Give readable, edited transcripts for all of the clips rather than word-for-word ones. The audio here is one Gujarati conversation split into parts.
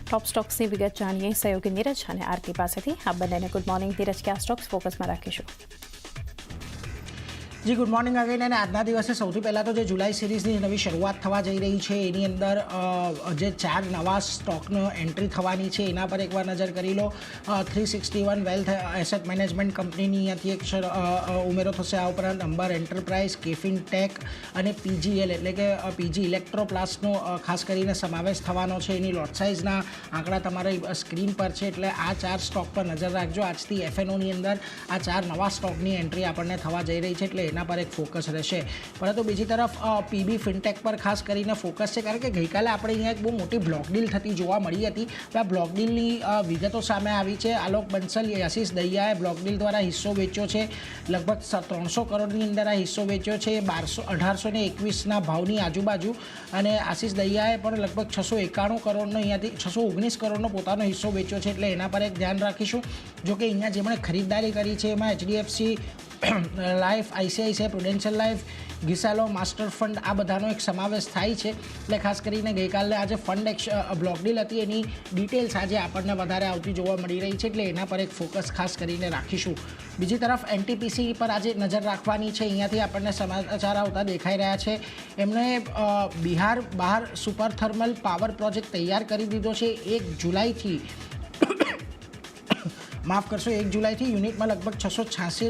ટોપ સ્ટોક્સની વિગત જાણીએ સહયોગી નીરજ અને આરતી પાસેથી. આ બંનેને ગુડ મોર્નિંગ. નીરજ, કયા સ્ટોક્સ ફોકસમાં રાખીશું? જી ગુડ મોર્નિંગ અગેન. અને આજના દિવસે સૌથી પહેલાં તો જે જુલાઈ સિરીઝની નવી શરૂઆત થવા જઈ રહી છે એની અંદર જે 4 નવા સ્ટોકનો એન્ટ્રી થવાની છે એના પર એકવાર નજર કરી લો. 361 વેલ્થ એસેટ મેનેજમેન્ટ કંપનીની અહીંયાથી એક ઉમેરો થશે. આ ઉપરાંત અંબર એન્ટરપ્રાઇઝ, કેફિન ટેક અને પીજીએલ એટલે કે પીજી ઇલેક્ટ્રોપ્લાસ્ટનો ખાસ કરીને સમાવેશ થવાનો છે. એની લોટ સાઇઝના આંકડા તમારી સ્ક્રીન પર છે, એટલે આ 4 સ્ટોક પર નજર રાખજો. આજથી એફએનઓની અંદર આ 4 નવા સ્ટોકની એન્ટ્રી આપણને થવા જઈ રહી છે, એટલે એના પર એક ફોકસ રહેશે. પરંતુ બીજી તરફ પીબી ફિનટેક પર ખાસ કરીને ફોકસ છે, કારણ કે ગઈકાલે આપણે અહીંયા એક બહુ મોટી બ્લોક ડીલ થતી જોવા મળી હતી. તો આ બ્લોક ડીલની વિગતો સામે આવી છે. આલોક બંસલ, આશીષ દહિયાએ બ્લોક ડીલ દ્વારા હિસ્સો વેચ્યો છે. લગભગ 300 કરોડની અંદર આ હિસ્સો વેચ્યો છે, 1821ના ભાવની આજુબાજુ. અને આશીષ દહિયાએ પણ લગભગ 691 કરોડનો અહીંયાથી 619 કરોડનો પોતાનો હિસ્સો વેચ્યો છે, એટલે એના પર એક ધ્યાન રાખીશું. જોકે અહીંયા જેમણે ખરીદદારી કરી છે એમાં HDFC life, ICICI prudential life, ગિસાલો, માસ્ટર ફંડ આ બધાનો એક સમાવેશ થાય છે. એટલે ખાસ કરીને ગઈકાલે આજે ફંડ બ્લોક ડીલ હતી એની ડિટેલ્સ આજે આપણને વધારે આવતી જોવા મળી રહી છે, એટલે એના પર એક ફોકસ ખાસ કરીને રાખીશું. બીજી તરફ એનટીપીસી પર આજે નજર રાખવાની છે. અહીંયાથી આપણને સમાચાર આવતા દેખાઈ રહ્યા છે. એમણે બિહાર બહાર સુપર થર્મલ પાવર પ્રોજેક્ટ તૈયાર કરી દીધો છે. 1 જુલાઈથી માફ કરશો 1 જુલાઈથી યુનિટમાં લગભગ 686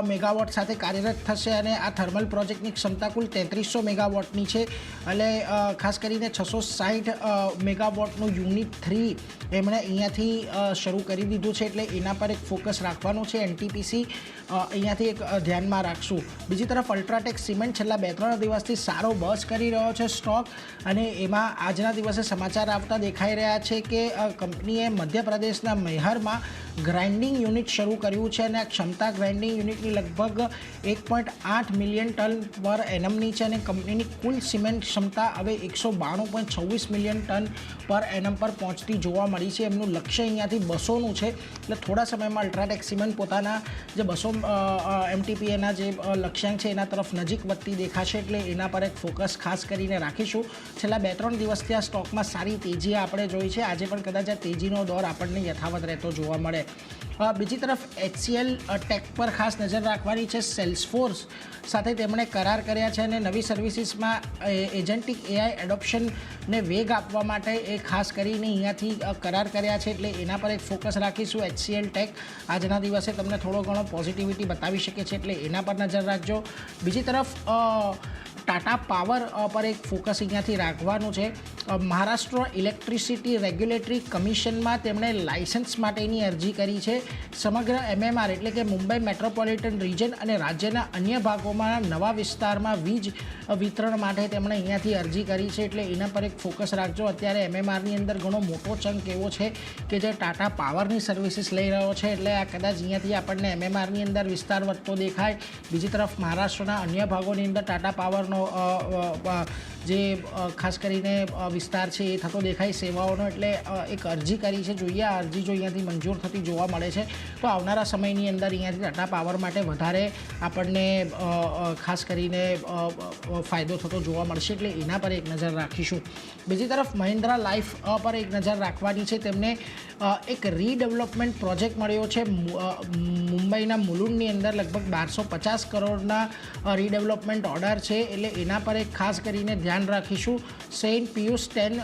મેગાવોટ સાથે કાર્યરત થશે. અને આ થર્મલ પ્રોજેક્ટની ક્ષમતા કુલ 3300 મેગાવોટની છે. એટલે ખાસ કરીને 660 મેગાવોટનું યુનિટ 3 એમણે અહીંયાથી શરૂ કરી દીધું છે, એટલે એના પર એક ફોકસ રાખવાનું છે. એનટીપીસી અહીંયાથી એક ધ્યાનમાં રાખશું. બીજી તરફ અલ્ટ્રાટેક સિમેન્ટ છેલ્લા 2-3 દિવસથી સારો બઝ કરી રહ્યો છે સ્ટોક, અને એમાં આજના દિવસે સમાચાર આવતા દેખાઈ રહ્યા છે કે કંપનીએ મધ્યપ્રદેશના મૈહરમાં ગ્રાઇન્ડિંગ યુનિટ શરૂ કર્યું છે, અને આ ક્ષમતા ગ્રાઇન્ડિંગ યુનિટની લગભગ 1.8 મિલિયન ટન પર એનમની છે. અને કંપનીની કુલ સિમેન્ટ ક્ષમતા હવે 192.26 મિલિયન ટન પર એનમ પર પહોંચતી જોવા મળી છે. એમનું લક્ષ્ય અહીંયાથી 200નું છે, એટલે થોડા સમયમાં અલ્ટ્રાટેક સિમેન્ટ પોતાના જે 200 એમટીપીએના જે લક્ષ્યાંક છે એના તરફ નજીક વધતી દેખાશે, એટલે એના પર એક ફોકસ ખાસ કરીને રાખીશું. છેલ્લા 2-3 દિવસથી આ સ્ટોકમાં સારી તેજી આપણે જોઈ છે. આજે પણ કદાચ આ તેજીનો દોર આપણને યથાવત રહેતો જોવા મળે. બીજી તરફ એચસીએલ ટેક પર ખાસ નજર રાખવાની છે. સેલ્સફોર્સ સાથે તેમણે કરાર કર્યા છે, અને નવી સર્વિસીસમાં એજન્ટિક એઆઈ એડોપ્શનને વેગ આપવા માટે એ ખાસ કરીને અહીંયાથી કરાર કર્યા છે, એટલે એના પર એક ફોકસ રાખીશું. એચસીએલ ટેક આજના દિવસે તમને થોડો ઘણો પોઝિટિવિટી બતાવી શકે છે, એટલે એના પર નજર રાખજો. બીજી તરફ ટાટા પાવર પર એક ફોકસ અહીંયાથી રાખવાનું છે. મહારાષ્ટ્ર ઇલેક્ટ્રિસિટી રેગ્યુલેટરી કમિશનમાં તેમણે લાયસન્સ માટેની અરજી કરી છે. સમગ્ર એમએમઆર એટલે કે મુંબઈ મેટ્રોપોલિટન રિજન અને રાજ્યના અન્ય ભાગોમાં નવા વિસ્તારમાં વીજ વિતરણ માટે તેમણે અહીંયાથી અરજી કરી છે, એટલે એના પર એક ફોકસ રાખજો. અત્યારે એમએમઆરની અંદર ઘણો મોટો ચંક એવો છે કે જે ટાટા પાવરની સર્વિસીસ લઈ રહ્યો છે, એટલે આ કદાચ અહીંયાથી આપણને એમએમઆરની અંદર વિસ્તાર વધતો દેખાય. બીજી તરફ મહારાષ્ટ્રના અન્ય ભાગોની અંદર ટાટા પાવરનો જે ખાસ કરીને વિસ્તાર છે એ થતો દેખાય સેવાઓનો, એટલે એક અરજી કરી છે. જોઈએ આ અરજી જો અહીંયાથી મંજૂર થતી જોવા મળે છે તો આવનારા સમયની અંદર અહીંયાથી ટાટા પાવર માટે વધારે આપણને ખાસ કરીને ફાયદો થતો જોવા મળશે, એટલે એના પર એક નજર રાખીશું. બીજી તરફ મહિન્દ્રા લાઈફ પર એક નજર રાખવાની છે. તેમને એક રીડેવલપમેન્ટ પ્રોજેક્ટ મળ્યો છે મુંબઈના મુલુંડની અંદર. લગભગ 1250 કરોડના રીડેવલપમેન્ટ ઓર્ડર છે, એટલે એના પર એક ખાસ કરીને ધ્યાન રાખીશું. સેન્ટ પિયુષ 10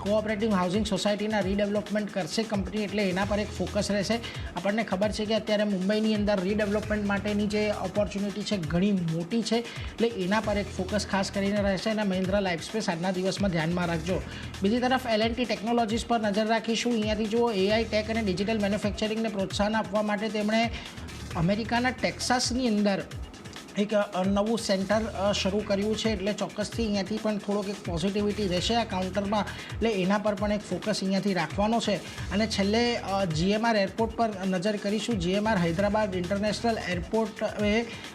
કોઓપરેટિવ હાઉસિંગ સોસાયટીના રીડેવલપમેન્ટ કરશે કંપની, એટલે એના પર એક ફોકસ રહેશે. આપણને ખબર છે કે અત્યારે મુંબઈની અંદર રીડેવલપમેન્ટ માટેની જે ઓપોર્ચ્યુનિટી છે ઘણી મોટી છે, એટલે એના પર એક ફોકસ ખાસ કરીને રહેશે. અને મહિન્દ્રા લાઇફસ્પેસ આજના દિવસમાં ધ્યાનમાં રાખજો. બીજી તરફ એલએનટી ટેકનોલોજીસ પર નજર રાખીશું. અહીંયાથી જો એઆઈ ટેક અને ડિજિટલ મેન્યુફેક્ચરિંગને પ્રોત્સાહન આપવા માટે તેમણે અમેરિકાના ટેક્સાસની અંદર એક નવું સેન્ટર શરૂ કર્યું છે, એટલે ચોક્કસથી અહીંયાથી પણ થોડોક એક પોઝિટિવિટી રહેશે આ કાઉન્ટરમાં, એટલે એના પર પણ એક ફોકસ અહીંયાથી રાખવાનો છે. અને છેલ્લે જીએમઆર એરપોર્ટ પર નજર કરીશું. જીએમઆર હૈદરાબાદ ઇન્ટરનેશનલ એરપોર્ટ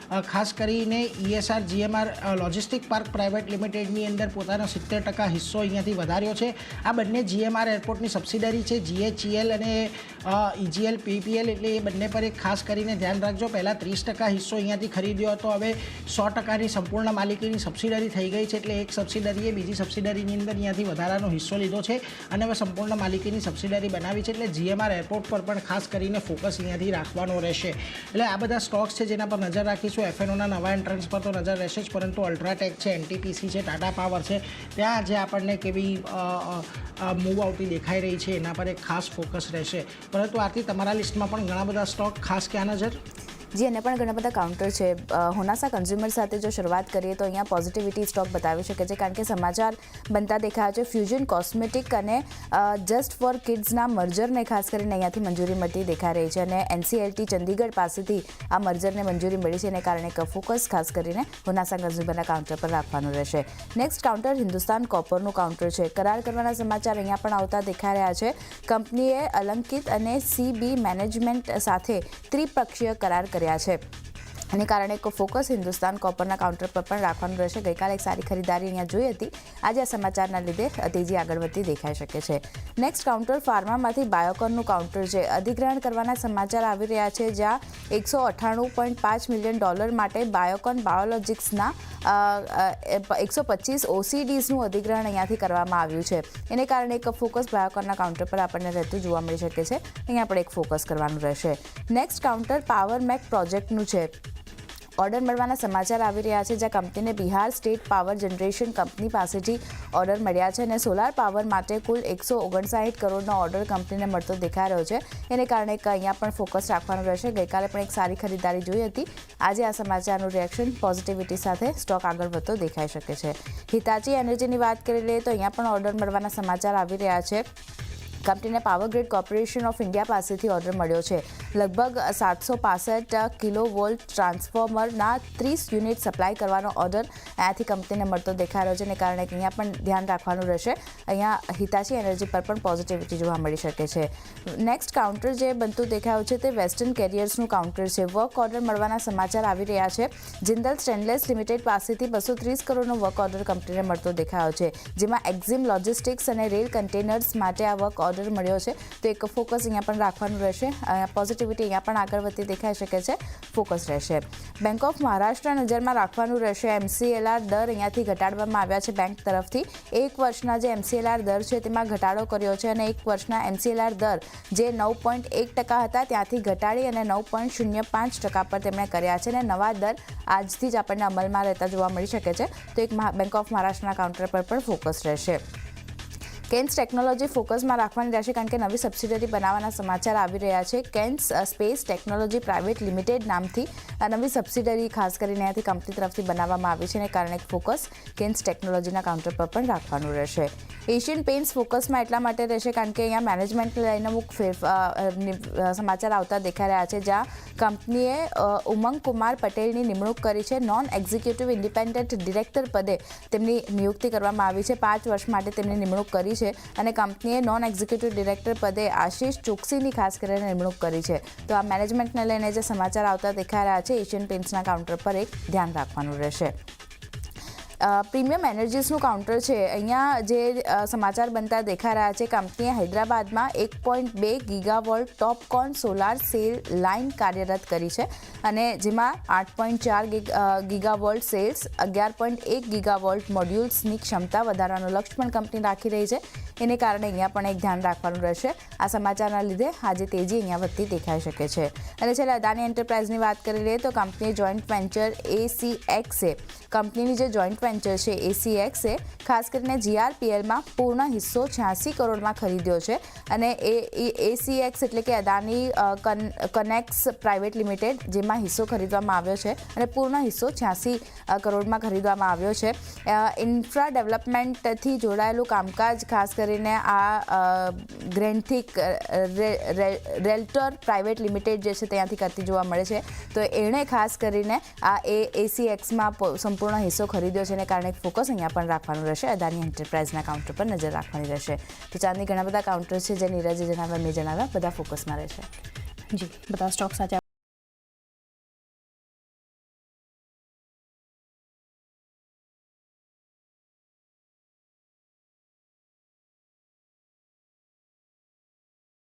ખાસ કરીને ESR GMR logistic park private લિમિટેડની અંદર પોતાનો 70% હિસ્સો અહીંયાથી વધાર્યો છે. આ બંને GMR એરપોર્ટની સબસિડરી છે. GHEL અને EGL PPL એટલે એ બંને પર એક ખાસ કરીને ધ્યાન રાખજો. પહેલાં 30% હિસ્સો અહીંયાથી ખરીદ્યો હતો, હવે 100%ની સંપૂર્ણ માલિકીની સબસિડરી થઈ ગઈ છે. એટલે એક સબસિડરીએ બીજી સબસિડરીની અંદર અહીંયાથી વધારાનો હિસ્સો લીધો છે અને હવે સંપૂર્ણ માલિકીની સબસિડરી બનાવી છે. એટલે GMR એરપોર્ટ પર પણ ખાસ કરીને ફોકસ અહીંયાથી રાખવાનો રહેશે. એટલે આ બધા સ્ટોક્સ છે જેના પર નજર રાખીશું. FNOના નવા એન્ટ્રન્સ પર તો નજર રહેશે જ, પરંતુ અલ્ટ્રાટેક છે, NTPC છે, ટાટા પાવર છે, ત્યાં જે આપણને કેવી મૂવ આવતી દેખાઈ રહી છે એના પર એક ખાસ ફોકસ રહેશે. પરંતુ આરતી, તમારા લિસ્ટમાં પણ ઘણા બધા સ્ટોક, ખાસ ક્યાં નજર? જી, અને પણ ઘણા બધા કાઉન્ટર છે. હોનાસા કન્ઝ્યુમર સાથે જો શરૂઆત કરીએ તો અહીંયા પોઝિટિવિટી સ્ટોક બતાવી શકે છે, કારણ કે સમાચાર બનતા દેખાય છે. ફ્યુઝન કોસ્મેટિક અને જસ્ટ ફોર કિડ્સના મર્જરને ખાસ કરીને અહીંયાથી મંજૂરી મળતી દેખાઈ રહી છે અને NCLT ચંદીગઢ પાસેથી આ મર્જરને મંજૂરી મળી છે. એને કારણે ફોકસ ખાસ કરીને હોનાસા કન્ઝ્યુમરના કાઉન્ટર પર રાખવાનું રહેશે. નેક્સ્ટ કાઉન્ટર હિન્દુસ્તાન કોપરનું કાઉન્ટર છે. કરાર કરવાના સમાચાર અહીંયા પણ આવતા દેખાઈ રહ્યા છે. કંપનીએ અલંકિત અને CB મેનેજમેન્ટ સાથે ત્રિપક્ષીય કરાર કર્યા છે. એને કારણે એક ફોકસ હિન્દુસ્તાન કોપરના કાઉન્ટર પર પણ રાખવાનું રહેશે. ગઈકાલે એક સારી ખરીદારી અહીંયા જોઈ હતી. આજે આ સમાચારના લીધે તેજી આગળ વધતી દેખાઈ શકે છે. નેક્સ્ટ કાઉન્ટર ફાર્મામાંથી બાયોકોનનું કાઉન્ટર છે. અધિગ્રહણ કરવાના સમાચાર આવી રહ્યા છે, જ્યાં $198.5 મિલિયન માટે બાયોકોન બાયોલોજિક્સના 125 OCDsનું અધિગ્રહણ અહીંયાથી કરવામાં આવ્યું છે. એને કારણે એક ફોકસ બાયોકોનના કાઉન્ટર પર આપણને રહેતું જોવા મળી શકે છે. અહીંયા પણ એક ફોકસ કરવાનું રહેશે. નેક્સ્ટ કાઉન્ટર પાવર મેક પ્રોજેક્ટનું છે. ઓર્ડર મળવાના સમાચાર આવી રહ્યા છે, જ્યાં કંપનીને Bihar state power generation company પાસેથી ઓર્ડર મળ્યા છે અને સોલાર પાવર માટે કુલ 159 કરોડનો ઓર્ડર કંપનીને મળતો દેખાઈ રહ્યો છે. એને કારણે અહીંયા પણ ફોકસ રાખવાનું રહેશે. ગઈકાલે પણ એક સારી ખરીદારી જોઈ હતી. આજે આ સમાચારનું રિએક્શન પોઝિટિવિટી સાથે સ્ટોક આગળ વધતો દેખાઈ શકે છે. હિતાચી એનર્જીની વાત કરી લઈએ તો અહીંયા પણ ઓર્ડર મળવાના સમાચાર આવી રહ્યા છે. કંપનીને power grid corporation of India પાસેથી ઓર્ડર મળ્યો છે. લગભગ 765 કિલોવોલ્ટ ટ્રાન્સફોર્મરના 30 યુનિટ સપ્લાય કરવાનો ઓર્ડર અહીંયાથી કંપનીને મળતો દેખાઈ રહ્યો છે. એને કારણે અહીંયા પણ ધ્યાન રાખવાનું રહેશે. અહીંયા હિતાચી એનર્જી પર પણ પોઝિટિવિટી જોવા મળી શકે છે. નેક્સ્ટ કાઉન્ટર જે બનતું દેખાયું છે તે વેસ્ટર્ન કેરિયર્સનું કાઉન્ટર છે. વર્ક ઓર્ડર મળવાના સમાચાર આવી રહ્યા છે. જિંદલ સ્ટેનલેસ લિમિટેડ પાસેથી 230 કરોડનો વર્ક ઓર્ડર કંપનીને મળતો દેખાયો છે, જેમાં એક્ઝિમ લોજિસ્ટિક્સ અને રેલ કન્ટેનર્સ માટે આ વર્ક ઓર્ડર મળ્યો છે. તો એક ફોકસ અહીંયા પણ રાખવાનું રહેશે. પોઝિટિવિટી અહીંયા પણ આગળ વધતી દેખાઈ શકે છે. ફોકસ રહેશે. બેંક ઓફ મહારાષ્ટ્ર નજરમાં રાખવાનું રહેશે. MCLR દર અહીંયાથી ઘટાડવામાં આવ્યા છે બેંક તરફથી. 1 વર્ષના જે MCLR દર છે તેમાં ઘટાડો કર્યો છે અને 1 વર્ષના MCLR દર જે 9.1% હતા ત્યાંથી ઘટાડી અને 9.05% પર તેમણે કર્યા છે અને નવા દર આજથી જ આપણને અમલમાં રહેતા જોવા મળી શકે છે. તો એક બેંક ઓફ મહારાષ્ટ્રના કાઉન્ટર પર પણ ફોકસ રહેશે. કેન્સ ટેકનોલોજી ફોકસમાં રાખવાની રહેશે, કારણ કે નવી સબસિડરી બનાવવાના સમાચાર આવી રહ્યા છે. Cans space technology private limited નામથી નવી સબસિડરી ખાસ કરીને અહીંયાથી કંપની તરફથી બનાવવામાં આવી છે. અને કારણે ફોકસ કેન્સ ટેકનોલોજીના કાઉન્ટર પર પણ રાખવાનું રહેશે. એશિયન પેઇન્ટ્સ ફોકસમાં એટલા માટે રહેશે કારણ કે અહીંયા મેનેજમેન્ટને લઈને અમુક સમાચાર આવતા દેખાઈ રહ્યા છે, જ્યાં કંપનીએ ઉમંગ કુમાર પટેલની નિમણૂક કરી છે. નોન એક્ઝિક્યુટિવ ઇન્ડિપેન્ડન્ટ ડિરેક્ટર પદે તેમની નિયુક્તિ કરવામાં આવી છે. 5 વર્ષ માટે તેમની નિમણૂક કરી છે અને કંપનીએ નોન એક્ઝિક્યુટિવ ડિરેક્ટર પદે આશીષ ચોકસીની ખાસ કરીને નિમણૂક કરી છે. તો આ મેનેજમેન્ટને લઈને જે સમાચાર આવતા દેખાઈ રહ્યા છે, એશિયન પેઇન્ટ્સના કાઉન્ટર પર એક ધ્યાન રાખવાનું રહેશે. પ્રીમિયમ એનર્જીસનું કાઉન્ટર છે. અહીંયા જે સમાચાર બનતા દેખાઈ રહ્યા છે, કંપનીએ હૈદરાબાદમાં 1.2 ગીગાવોલ્ટ ટોપકોન સોલાર સેલ લાઇન કાર્યરત કરી છે અને જેમાં 8.4 ગીગાવોલ્ટ સેલ્સ, 11.1 ગીગાવોલ્ટ મોડ્યુલ્સની ક્ષમતા વધારવાનો લક્ષ્ય પણ કંપની રાખી રહી છે. એને કારણે અહીંયા પણ એક ધ્યાન રાખવાનું રહેશે. આ સમાચારના લીધે આજે તેજી અહીંયા વધતી દેખાઈ શકે છે. અને છેલ્લે અદાની એન્ટરપ્રાઇઝની વાત કરી લઈએ તો કંપનીએ જોઈન્ટ વેન્ચર ACXએ કંપનીની જે જોઈન્ટ વેન્ચર છે ACXએ ખાસ કરીને GRPLમાં પૂર્ણ હિસ્સો 86 કરોડમાં ખરીદ્યો છે અને ACX એટલે કે અદાની કનેક્સ પ્રાઇવેટ લિમિટેડ, જેમાં હિસ્સો ખરીદવામાં આવ્યો છે અને પૂર્ણ હિસ્સો 86 કરોડમાં ખરીદવામાં આવ્યો છે. ઇન્ફ્રા ડેવલપમેન્ટથી જોડાયેલું કામકાજ ખાસ કરીને આ ગ્રેન્થિક રેલ્ટર પ્રાઇવેટ લિમિટેડ જે છે ત્યાંથી કરતી જોવા મળે છે. તો એણે ખાસ કરીને આ ACXમાં સંપૂર્ણ હિસ્સો ખરીદ્યો છે અને કારણે ફોકસ અહીંયા પણ રાખવાનું રહેશે. અદાની એન્ટરપ્રાઇઝના કાઉન્ટર પર નજર રાખવાની રહેશે. તો ચાંદની ઘણા બધા કાઉન્ટર છે જે નીરજે જણાવ્યા, મેં જણાવ્યા, બધા ફોકસમાં રહેશે. જી, બધા સ્ટોક સાથે